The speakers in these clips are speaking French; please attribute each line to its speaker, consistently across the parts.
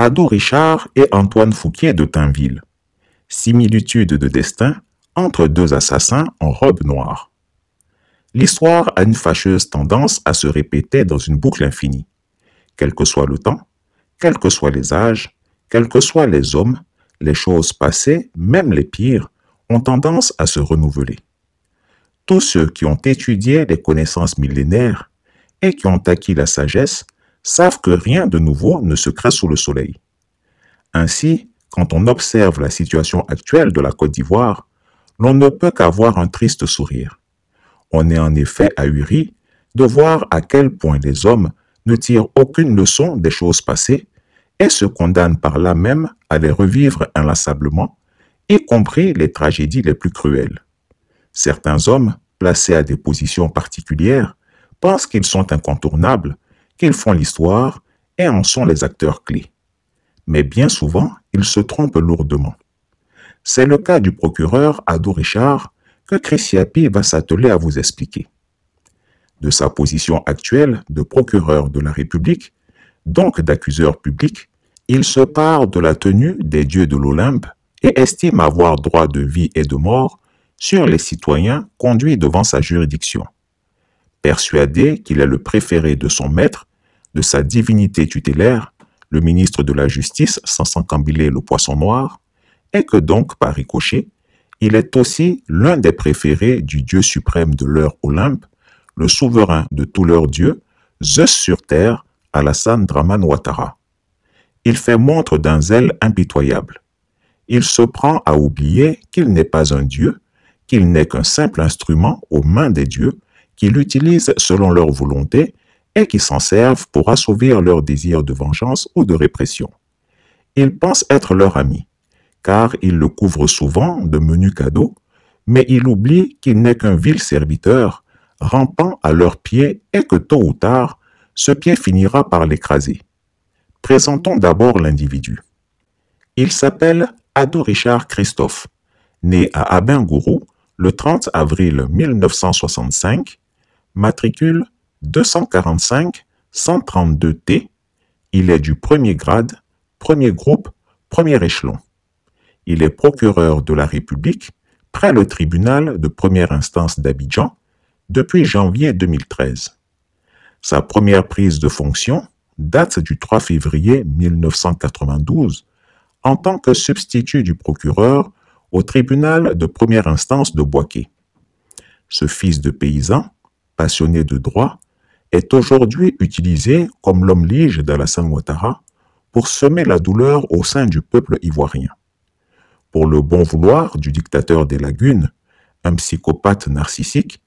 Speaker 1: Ado Richard et Antoine Fouquier de Tinville. Similitude de destin entre deux assassins en robe noire. L'histoire a une fâcheuse tendance à se répéter dans une boucle infinie. Quel que soit le temps, quels que soient les âges, quels que soient les hommes, les choses passées, même les pires, ont tendance à se renouveler. Tous ceux qui ont étudié les connaissances millénaires et qui ont acquis la sagesse savent que rien de nouveau ne se crée sous le soleil. Ainsi, quand on observe la situation actuelle de la Côte d'Ivoire, l'on ne peut qu'avoir un triste sourire. On est en effet ahuri de voir à quel point les hommes ne tirent aucune leçon des choses passées et se condamnent par là même à les revivre inlassablement, y compris les tragédies les plus cruelles. Certains hommes, placés à des positions particulières, pensent qu'ils sont incontournables, qu'ils font l'histoire et en sont les acteurs clés. Mais bien souvent, ils se trompent lourdement. C'est le cas du procureur Ado Richard que Christiapi va s'atteler à vous expliquer. De sa position actuelle de procureur de la République, donc d'accuseur public, il se pare de la tenue des dieux de l'Olympe et estime avoir droit de vie et de mort sur les citoyens conduits devant sa juridiction. Persuadé qu'il est le préféré de son maître, de sa divinité tutélaire, le ministre de la Justice Sansan Kambile le Poisson Noir, et que donc, par ricochet, il est aussi l'un des préférés du dieu suprême de leur Olympe, le souverain de tous leurs dieux, Zeus sur terre, Alassane Dramane Ouattara. Il fait montre d'un zèle impitoyable. Il se prend à oublier qu'il n'est pas un dieu, qu'il n'est qu'un simple instrument aux mains des dieux, qu'il utilise selon leur volonté et qui s'en servent pour assouvir leurs désirs de vengeance ou de répression. Il pense être leur ami, car il le couvre souvent de menus cadeaux, mais il oublie qu'il n'est qu'un vil serviteur, rampant à leurs pieds et que tôt ou tard, ce pied finira par l'écraser. Présentons d'abord l'individu. Il s'appelle Ado Richard Christophe, né à Abingourou le 30 avril 1965, matricule 245-132T. Il est du premier grade, premier groupe, premier échelon. Il est procureur de la République près le tribunal de première instance d'Abidjan depuis janvier 2013. Sa première prise de fonction date du 3 février 1992 en tant que substitut du procureur au tribunal de première instance de Bouaké. Ce fils de paysan, passionné de droit, est aujourd'hui utilisé comme l'homme lige d'Alassane Ouattara pour semer la douleur au sein du peuple ivoirien. Pour le bon vouloir du dictateur des lagunes, un psychopathe narcissique,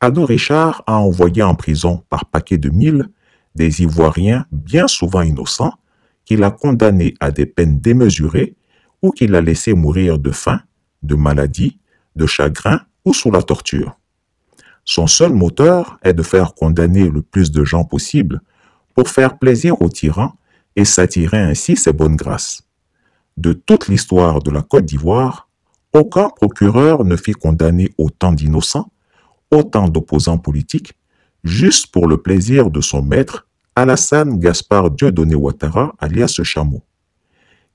Speaker 1: Ado Richard a envoyé en prison par paquet de mille des Ivoiriens bien souvent innocents qu'il a condamnés à des peines démesurées ou qu'il a laissés mourir de faim, de maladie, de chagrin ou sous la torture. Son seul moteur est de faire condamner le plus de gens possible pour faire plaisir aux tyrans et s'attirer ainsi ses bonnes grâces. De toute l'histoire de la Côte d'Ivoire, aucun procureur ne fit condamner autant d'innocents, autant d'opposants politiques, juste pour le plaisir de son maître, Alassane Gaspard Dieudonné Ouattara, alias Chameau.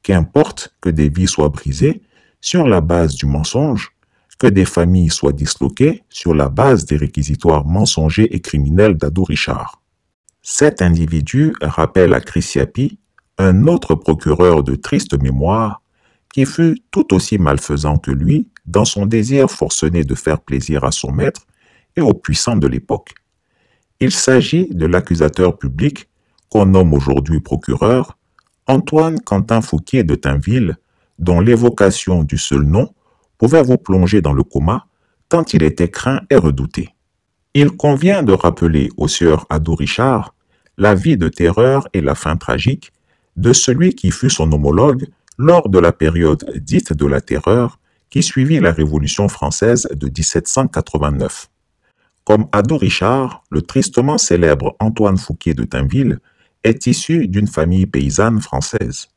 Speaker 1: Qu'importe que des vies soient brisées sur la base du mensonge, que des familles soient disloquées sur la base des réquisitoires mensongers et criminels d'Ado Richard. Cet individu rappelle à Christiapi un autre procureur de triste mémoire qui fut tout aussi malfaisant que lui dans son désir forcené de faire plaisir à son maître et aux puissants de l'époque. Il s'agit de l'accusateur public qu'on nomme aujourd'hui procureur, Antoine Quentin Fouquier de Tinville, dont l'évocation du seul nom pouvait vous plonger dans le coma tant il était craint et redouté. Il convient de rappeler au sieur Ado Richard la vie de terreur et la fin tragique de celui qui fut son homologue lors de la période dite de la terreur qui suivit la Révolution française de 1789. Comme Ado Richard, le tristement célèbre Antoine Fouquier de Tinville est issu d'une famille paysanne française.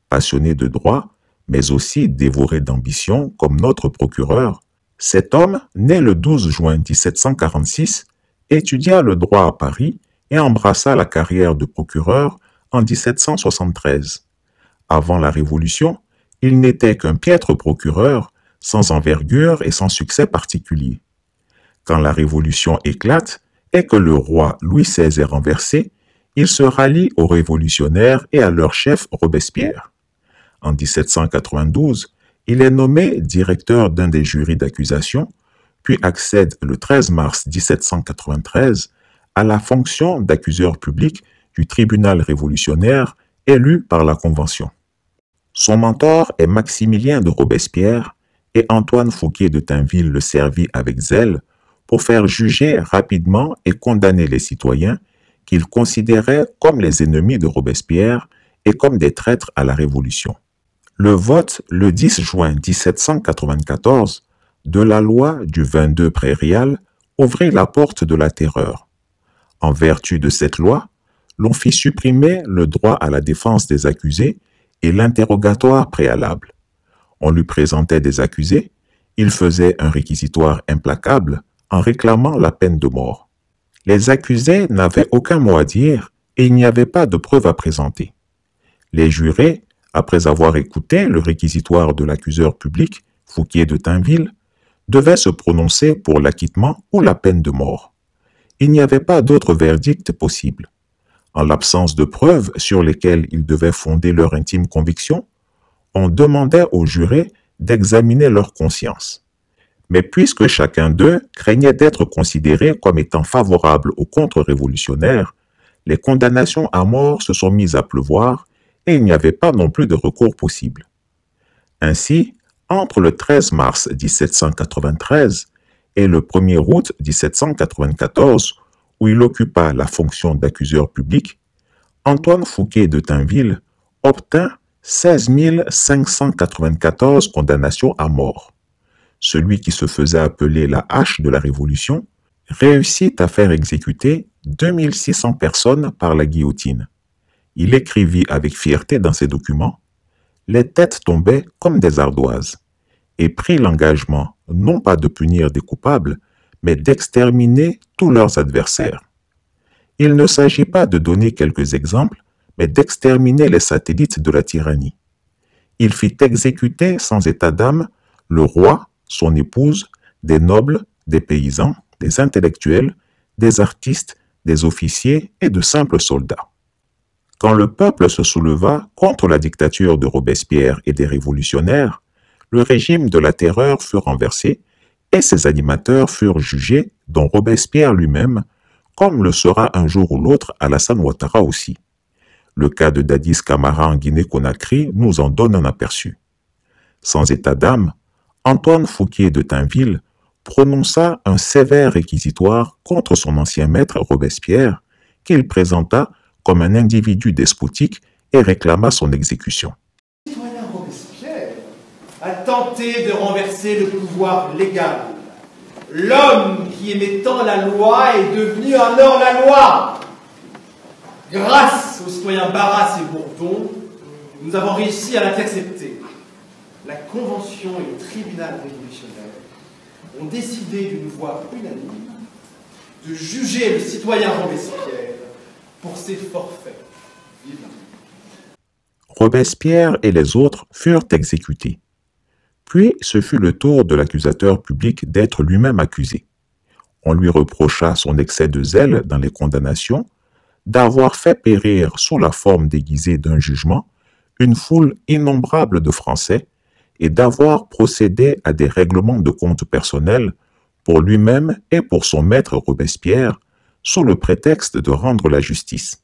Speaker 1: Passionné de droit, mais aussi dévoré d'ambition comme notre procureur, cet homme, né le 12 juin 1746, étudia le droit à Paris et embrassa la carrière de procureur en 1773. Avant la Révolution, il n'était qu'un piètre procureur, sans envergure et sans succès particulier. Quand la Révolution éclate et que le roi Louis XVI est renversé, il se rallie aux révolutionnaires et à leur chef Robespierre. En 1792, il est nommé directeur d'un des jurys d'accusation, puis accède le 13 mars 1793 à la fonction d'accuseur public du tribunal révolutionnaire élu par la Convention. Son mentor est Maximilien de Robespierre et Antoine Fouquier de Tinville le servit avec zèle pour faire juger rapidement et condamner les citoyens qu'il considérait comme les ennemis de Robespierre et comme des traîtres à la Révolution. Le vote le 10 juin 1794 de la loi du 22 prairial ouvrit la porte de la terreur. En vertu de cette loi, l'on fit supprimer le droit à la défense des accusés et l'interrogatoire préalable. On lui présentait des accusés, il faisait un réquisitoire implacable en réclamant la peine de mort. Les accusés n'avaient aucun mot à dire et il n'y avait pas de preuves à présenter. Les jurés, après avoir écouté le réquisitoire de l'accuseur public, Fouquier de Tinville, devaient se prononcer pour l'acquittement ou la peine de mort. Il n'y avait pas d'autre verdict possible. En l'absence de preuves sur lesquelles ils devaient fonder leur intime conviction, on demandait aux jurés d'examiner leur conscience. Mais puisque chacun d'eux craignait d'être considéré comme étant favorable aux contre-révolutionnaires, les condamnations à mort se sont mises à pleuvoir et il n'y avait pas non plus de recours possible. Ainsi, entre le 13 mars 1793 et le 1er août 1794, où il occupa la fonction d'accuseur public, Antoine Fouquier de Tinville obtint 16 594 condamnations à mort. Celui qui se faisait appeler la hache de la Révolution réussit à faire exécuter 2600 personnes par la guillotine. Il écrivit avec fierté dans ses documents « Les têtes tombaient comme des ardoises » et prit l'engagement non pas de punir des coupables, mais d'exterminer tous leurs adversaires. Il ne s'agit pas de donner quelques exemples, mais d'exterminer les satellites de la tyrannie. Il fit exécuter sans état d'âme le roi, son épouse, des nobles, des paysans, des intellectuels, des artistes, des officiers et de simples soldats. Quand le peuple se souleva contre la dictature de Robespierre et des révolutionnaires, le régime de la terreur fut renversé et ses animateurs furent jugés, dont Robespierre lui-même, comme le sera un jour ou l'autre Alassane Ouattara aussi. Le cas de Dadis Camara en Guinée-Conakry nous en donne un aperçu. Sans état d'âme, Antoine Fouquier de Tinville prononça un sévère réquisitoire contre son ancien maître Robespierre, qu'il présenta comme un individu despotique et réclama son exécution.
Speaker 2: Le citoyen Robespierre a tenté de renverser le pouvoir légal. L'homme qui aimait tant la loi est devenu un hors-la-loi. Grâce aux citoyens Barras et Bourdon, nous avons réussi à l'intercepter. La Convention et le tribunal révolutionnaire ont décidé d'une voix unanime de juger le citoyen Robespierre pour ses forfaits. Vive la République.
Speaker 1: Robespierre et les autres furent exécutés. Puis ce fut le tour de l'accusateur public d'être lui-même accusé. On lui reprocha son excès de zèle dans les condamnations, d'avoir fait périr sous la forme déguisée d'un jugement une foule innombrable de Français et d'avoir procédé à des règlements de compte personnels pour lui-même et pour son maître Robespierre sous le prétexte de rendre la justice.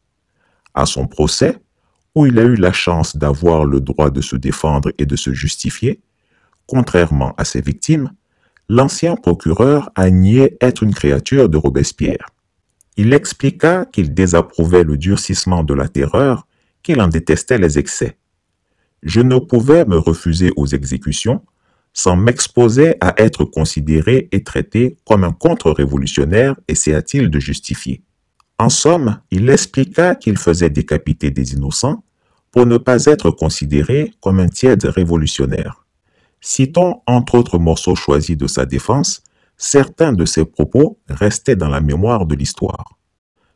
Speaker 1: À son procès, où il a eu la chance d'avoir le droit de se défendre et de se justifier, contrairement à ses victimes, l'ancien procureur a nié être une créature de Robespierre. Il expliqua qu'il désapprouvait le durcissement de la terreur, qu'il en détestait les excès. Je ne pouvais me refuser aux exécutions sans m'exposer à être considéré et traité comme un contre-révolutionnaire, essaya-t-il de justifier. En somme, il expliqua qu'il faisait décapiter des innocents pour ne pas être considéré comme un tiède révolutionnaire. Citons entre autres morceaux choisis de sa défense, certains de ses propos restaient dans la mémoire de l'histoire.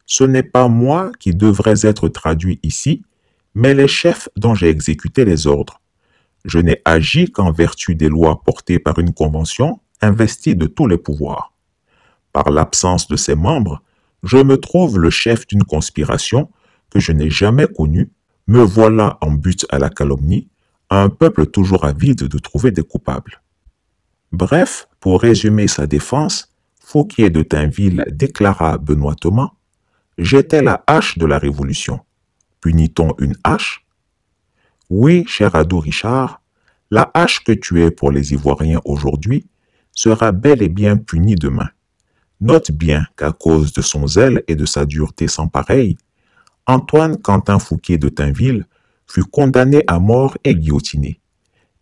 Speaker 1: Ce n'est pas moi qui devrais être traduit ici, mais les chefs dont j'ai exécuté les ordres. Je n'ai agi qu'en vertu des lois portées par une convention investie de tous les pouvoirs. Par l'absence de ses membres, je me trouve le chef d'une conspiration que je n'ai jamais connue. Me voilà en butte à la calomnie, à un peuple toujours avide de trouver des coupables. » Bref, pour résumer sa défense, Fouquier de Tinville déclara benoîtement « J'étais la hache de la Révolution. Punit-on une hache? Oui, cher Adou Richard, la hache que tu es pour les Ivoiriens aujourd'hui sera bel et bien punie demain. Note bien qu'à cause de son zèle et de sa dureté sans pareille, Antoine Quentin Fouquier de Tinville fut condamné à mort et guillotiné.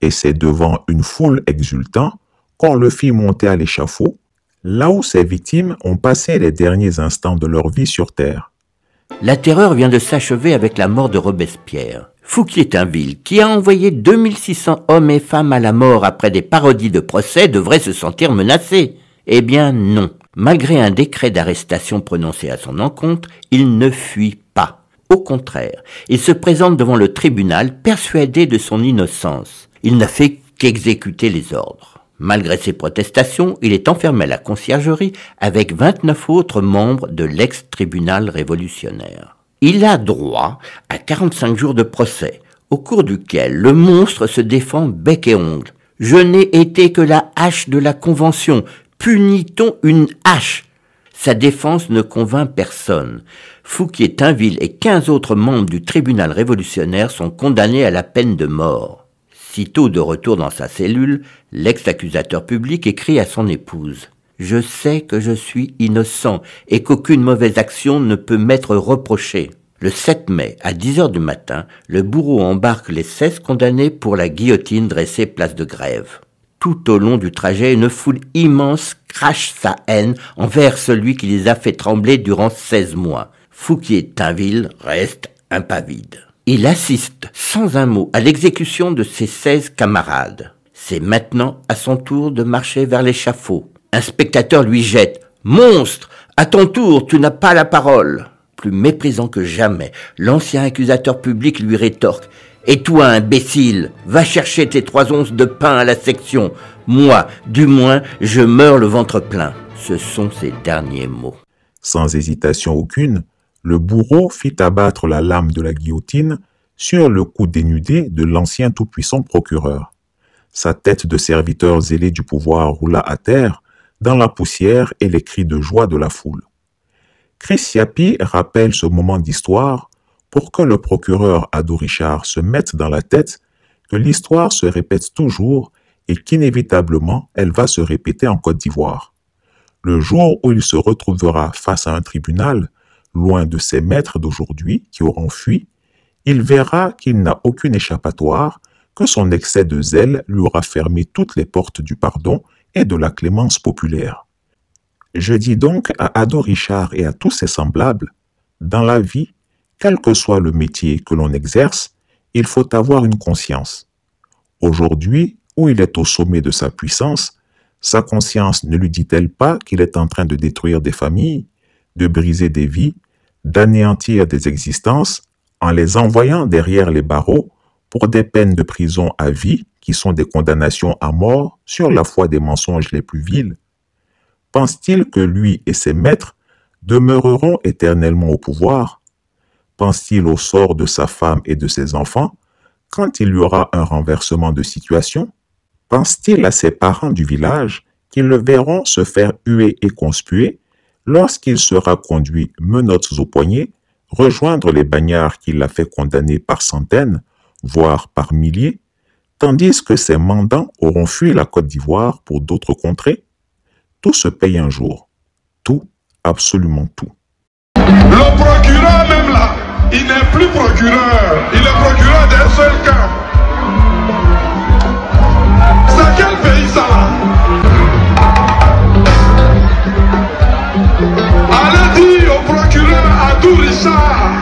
Speaker 1: Et c'est devant une foule exultant qu'on le fit monter à l'échafaud, là où ses victimes ont passé les derniers instants de leur vie sur terre.
Speaker 3: La terreur vient de s'achever avec la mort de Robespierre. Fouquier-Tinville, qui a envoyé 2600 hommes et femmes à la mort après des parodies de procès, devrait se sentir menacé. Eh bien non. Malgré un décret d'arrestation prononcé à son encontre, il ne fuit pas. Au contraire, il se présente devant le tribunal persuadé de son innocence. Il n'a fait qu'exécuter les ordres. Malgré ses protestations, il est enfermé à la conciergerie avec 29 autres membres de l'ex-tribunal révolutionnaire. Il a droit à 45 jours de procès, au cours duquel le monstre se défend bec et ongle. « Je n'ai été que la hache de la Convention. Punit-on une hache ?» Sa défense ne convainc personne. Fouquier-Tinville et 15 autres membres du tribunal révolutionnaire sont condamnés à la peine de mort. Sitôt de retour dans sa cellule, l'ex-accusateur public écrit à son épouse « Je sais que je suis innocent et qu'aucune mauvaise action ne peut m'être reprochée. » Le 7 mai, à 10h du matin, le bourreau embarque les 16 condamnés pour la guillotine dressée place de Grève. Tout au long du trajet, une foule immense crache sa haine envers celui qui les a fait trembler durant 16 mois. Fouquier-Tinville reste impavide. Il assiste sans un mot à l'exécution de ses 16 camarades. C'est maintenant à son tour de marcher vers l'échafaud. Un spectateur lui jette « Monstre, à ton tour, tu n'as pas la parole !» Plus méprisant que jamais, l'ancien accusateur public lui rétorque « Et toi, imbécile, va chercher tes 3 onces de pain à la section. Moi, du moins, je meurs le ventre plein. » Ce sont ses derniers mots.
Speaker 1: Sans hésitation aucune, le bourreau fit abattre la lame de la guillotine sur le cou dénudé de l'ancien tout-puissant procureur. Sa tête de serviteur zélé du pouvoir roula à terre, dans la poussière et les cris de joie de la foule. Chris Yapi rappelle ce moment d'histoire pour que le procureur Adou Richard se mette dans la tête que l'histoire se répète toujours et qu'inévitablement elle va se répéter en Côte d'Ivoire. Le jour où il se retrouvera face à un tribunal, loin de ses maîtres d'aujourd'hui qui auront fui, il verra qu'il n'a aucune échappatoire, que son excès de zèle lui aura fermé toutes les portes du pardon et de la clémence populaire. Je dis donc à Adou Richard et à tous ses semblables, dans la vie, quel que soit le métier que l'on exerce, il faut avoir une conscience. Aujourd'hui, où il est au sommet de sa puissance, sa conscience ne lui dit-elle pas qu'il est en train de détruire des familles, de briser des vies, d'anéantir des existences en les envoyant derrière les barreaux pour des peines de prison à vie qui sont des condamnations à mort sur la foi des mensonges les plus vils? Pense-t-il que lui et ses maîtres demeureront éternellement au pouvoir? Pense-t-il au sort de sa femme et de ses enfants quand il y aura un renversement de situation? Pense-t-il à ses parents du village qui le verront se faire huer et conspuer lorsqu'il sera conduit menottes aux poignets, rejoindre les bagnards qui l'a fait condamner par centaines, voire par milliers, tandis que ses mandants auront fui la Côte d'Ivoire pour d'autres contrées? Tout se paye un jour. Tout, absolument tout.
Speaker 4: Le procureur même là, il n'est plus procureur, il est procureur d'un seul cas. C'est quel pays ça là? Allez dire au procureur Adou Richard,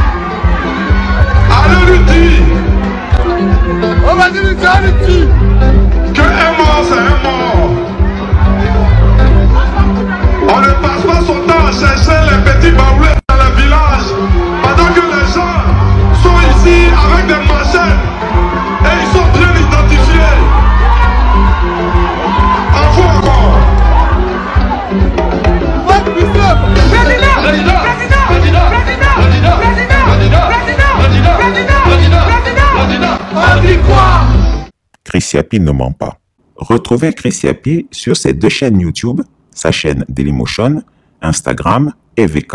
Speaker 4: allez lui dire, on va dire que un mort c'est un mort. On ne passe pas son temps à chercher les petits baoulés dans le village pendant que les gens sont ici avec
Speaker 1: Chris Yapi ne ment pas. Retrouvez Chris Yapi sur ses deux chaînes YouTube, sa chaîne Dailymotion, Instagram et VK.